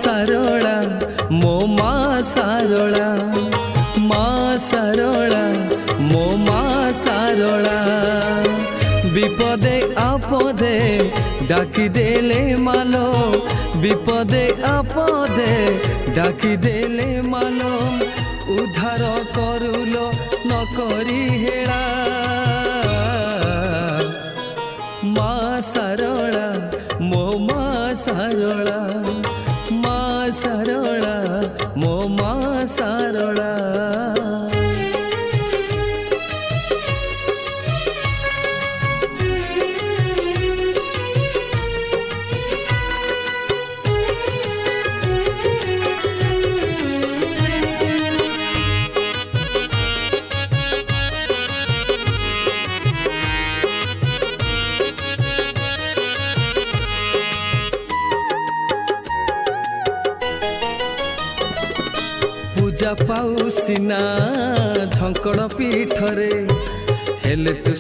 सारला मो माँ सारला माँ सारला मो माँ सारला विपदे आपदे डाकी देले मालो विपदे आपदे डाकी देले मालो उद्धार करुलो न करी हेला माँ सारला मो माँ सारला माँ सारला मो माँ सारला पूजा पाऊ सिना झंकड़ पीठरे हेले तु